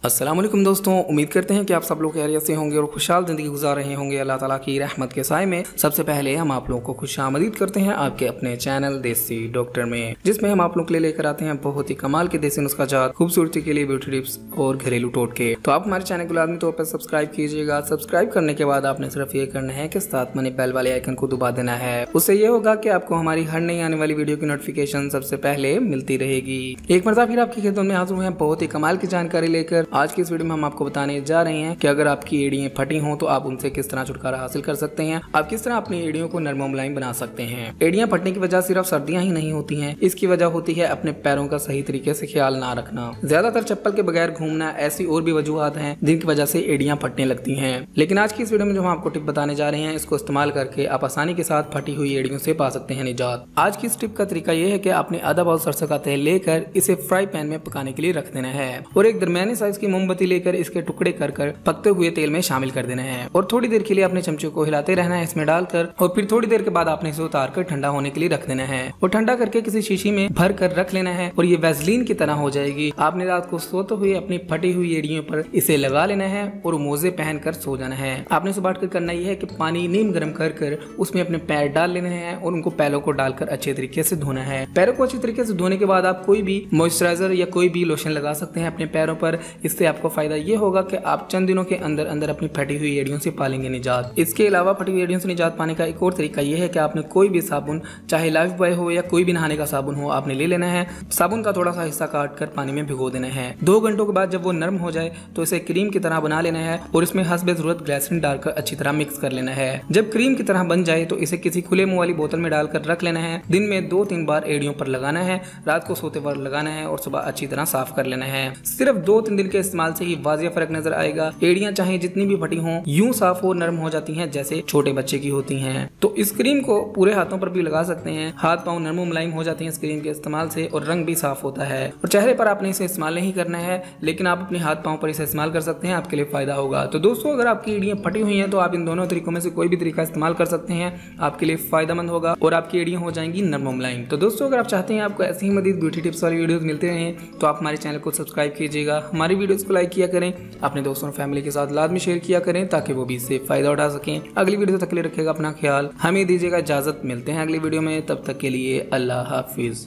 अस्सलाम वालेकुम दोस्तों, उम्मीद करते हैं कि आप सब लोग खैरियत से होंगे और खुशहाल ज़िंदगी गुजार रहे होंगे अल्लाह ताला की रहमत के साए में। सबसे पहले हम आप लोगों को खुशामदीद करते हैं आपके अपने चैनल देसी डॉक्टर में, जिसमें हम आप लोग के लिए लेकर आते हैं बहुत ही कमाल के देसी नुस्खा जात, खूबसूरती के लिए ब्यूटी टिप्स और घरेलू टोटके। तो आप हमारे चैनल को लाजमी तौर पर सब्सक्राइब कीजिएगा। सब्सक्राइब करने के बाद आपने सिर्फ ये करना है कि साथ में बेल वाले आइकन को दबा देना है। उससे ये होगा कि आपको हमारी हर नई आने वाली वीडियो की नोटिफिकेशन सबसे पहले मिलती रहेगी। एक मरतबा फिर आपकी खिदमत में हाजिर हुए हैं बहुत ही कमाल की जानकारी लेकर। आज की इस वीडियो में हम आपको बताने जा रहे हैं कि अगर आपकी एड़ियां फटी हों तो आप उनसे किस तरह छुटकारा हासिल कर सकते हैं। आप किस तरह अपनी एड़ियों को नरम मुलायम बना सकते हैं। एड़ियां फटने की वजह सिर्फ सर्दियां ही नहीं होती हैं, इसकी वजह होती है अपने पैरों का सही तरीके से ख्याल ना रखना। ज्यादातर चप्पल के बगैर घूमना, ऐसी और भी वजूहात हैं जिनकी वजह से एड़ियां फटने लगती हैं। लेकिन आज की इस वीडियो में जो हम आपको टिप बताने जा रहे हैं, इसको इस्तेमाल करके आप आसानी के साथ फटी हुई एड़ियों से पा सकते हैं निजात। आज की इस टिप का तरीका यह है कि आपने आधा बाउल सरसों का तेल लेकर इसे फ्राई पैन में पकाने के लिए रख देना है और एक दरमियाने साइज की मोमबत्ती लेकर इसके टुकड़े कर पकते हुए तेल में शामिल कर देना है और थोड़ी देर के लिए अपने चमचे को हिलाते रहना है इसमें डालकर। और फिर थोड़ी देर के बाद आपने इसे उतार कर ठंडा होने के लिए रख देना है और ठंडा करके किसी शीशी में भर कर रख लेना है और ये वैसलीन की तरह हो जाएगी। आपने रात को सोते हुए अपनी फटी हुई एड़ियों पर इसे लगा लेना है और मोजे पहन कर सो जाना है। आपने सुबह उठकर करना यह है कि पानी नीम गर्म कर उसमें अपने पैर डाल लेने हैं और उनको पैरों को डालकर अच्छे तरीके से धोना है। पैरों को अच्छी तरीके से धोने के बाद आप कोई भी मॉइस्चराइजर या कोई भी लोशन लगा सकते हैं अपने पैरों पर। इससे आपको फायदा ये होगा कि आप चंद दिनों के अंदर अंदर अपनी फटी हुई एड़ियों से पालेंगे निजात। इसके अलावा फटी हुई एड़ियों से निजात पाने का एक और तरीका यह है कि आपने कोई भी साबुन, चाहे लाइफ बॉय हो या कोई भी नहाने का साबुन हो, आपने ले लेना है। साबुन का थोड़ा सा हिस्सा काट कर पानी में भिगो देना है। 2 घंटों के बाद जब वो नरम हो जाए तो इसे क्रीम की तरह बना लेना है और इसमें हस्बे जरूरत ग्लिसरीन डालकर अच्छी तरह मिक्स कर लेना है। जब क्रीम की तरह बन जाए तो इसे किसी खुले मुंह वाली बोतल में डालकर रख लेना है। दिन में 2-3 बार एड़ियों पर लगाना है, रात को सोते वक्त लगाना है और सुबह अच्छी तरह साफ कर लेना है। सिर्फ 2-3 दिन के इस्तेमाल से ही वाजिया फर्क नजर आएगा। एड़ियां चाहे जितनी भी फटी हों यूं साफ और नरम हो जाती हैं जैसे छोटे बच्चे की होती हैं। तो इस क्रीम को पूरे हाथों पर भी लगा सकते हैं। हाथ पांव नरम मुलायम हो जाते हैं इस क्रीम के इस्तेमाल से और रंग भी साफ होता है। और चेहरे पर आपने इसे इस्तेमाल नहीं करना है, लेकिन आप अपने हाथ पांव पर इसे इस्तेमाल कर सकते हैं, आपके लिए फायदा होगा। तो दोस्तों, अगर आपकी एड़ियां फटी हुई हैं तो आप इन दोनों तरीकों में से कोई भी तरीका इस्तेमाल कर सकते हैं, आपके लिए फायदेमंद होगा और आपकी एड़ियां हो जाएंगी नरम मुलायम। तो दोस्तों, अगर आप चाहते हैं आपको ऐसी ही मजीद ब्यूटी टिप्स वाली वीडियोस मिलते रहें तो आप हमारे चैनल को सब्सक्राइब कीजिएगा, हमारी वीडियोस को लाइक किया करें, अपने दोस्तों और फैमिली के साथ लाजमी शेयर किया करें ताकि वो भी इससे फायदा उठा सकें। अगली वीडियो तक के लिए रखिएगा अपना ख्याल, हमें दीजिएगा इजाजत। मिलते हैं अगली वीडियो में, तब तक के लिए अल्लाह हाफिज।